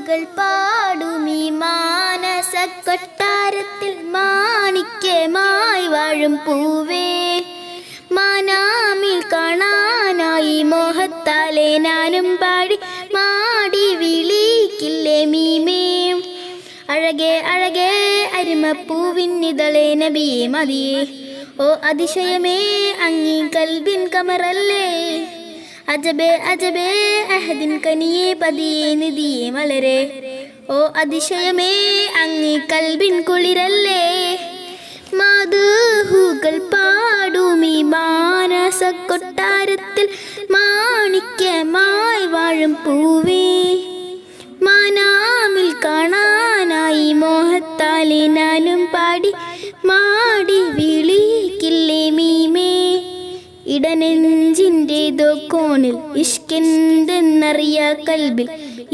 മധുഹുകൾ പാടുമീ മാനസ കൊട്ടാരത്തിൽ മാണിക്യമായി വാഴും പൂവേ മാനാമിൽ കാണാനായി മോഹത്താലെ ഞാനും പാടി മാടി വിളിക്കില്ലേ മീമേ അഴകേ അഴകേ അരിമപ്പൂവിന്നിതളേ നബിയേ മതിയേ ഓ അതിശയമേ അങ്ങീ കൽബിൻ കമറല്ലേ അജബേ അജബേ അഹദിൻ കനിയേ പതിയേ നിധിയേ മലരെ ഓ അതിശയമേ അങ്ങീ കൽബിൻ കുളിരല്ലേ മധുഹുകൾ പാടുമീ മാനസ കൊട്ടാരത്തിൽ മാണിക്യമായി വാഴും പൂവേ മാനാമിൽ കാണാനായി മോഹത്താലെ ഞാനും പാടി മാടി വിളിക്കില്ലേ മീമേ ഇടനെഞ്ചിൻ്റെതോ കോണിൽ ഇഷ്കെന്തെന്നറിയ കൽബിൽ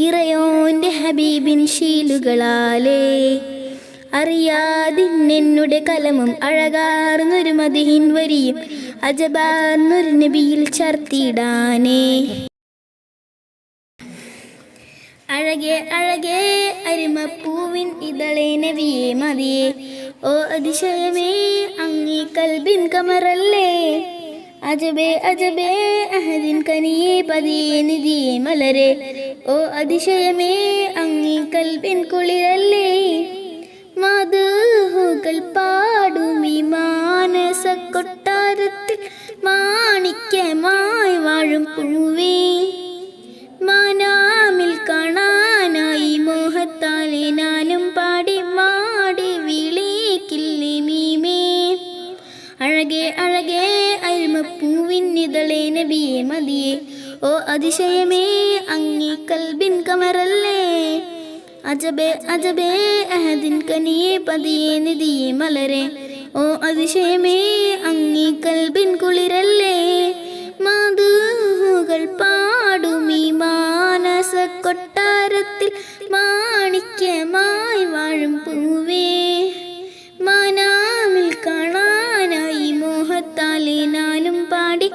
ഇറയോൻ്റെ ഹബീബിൻ ശീലുകളാലേ അറിയാതിന്നെന്നുടെ കലമും അഴകാർന്നൊരു മദിഹിൻ വരിയും അജബാർന്നൊരു നബിയിൽ ചർത്തിടാനേ അഴകേ അഴകേ അരിമപ്പൂവിൻ ഇതളേ നബിയേ മതിയേ ഓ അതിശയമേ അങ്ങീ കൽബിൻ കമറല്ലേ അജബേ അജബേ അഹദിൻ കനിയേ പതിയേ നിധിയേ മലരെ ഓ അതിശയമേ അങ്ങീ കൽബിൻ കുളിരല്ലേ മധുഹുകൾ പാടുമീ മാനസ കൊട്ടാരത്തിൽ മാണിക്യമായി വാഴും പൂവേ മാനാമിൽ കാണാനായി മോഹത്താലെ ഞാനും പാടി മാടി വിളിക്കില്ലേ മീമേ അഴകേ അഴകേ അരിമപ്പൂവിന്നിതളേ നബിയേ മതിയേ ഓ അതിശയമേ അങ്ങീ കൽബിൻ കമറല്ലേ അജബേ അജബേ അഹദിൻ കനിയേ പതിയേ നിധിയേ മലരെ ഓ അതിശയമേ അങ്ങീ കൽബിൻ കുളിരല്ലേ മധുഹുകൾ പാടുമീ മാനസ കൊട്ടാരത്തിൽ മാണിക്യമായി വാഴും പൂവേ മാനാമിൽ കാണാനായി മോഹത്താലെ ഞാനും പാടി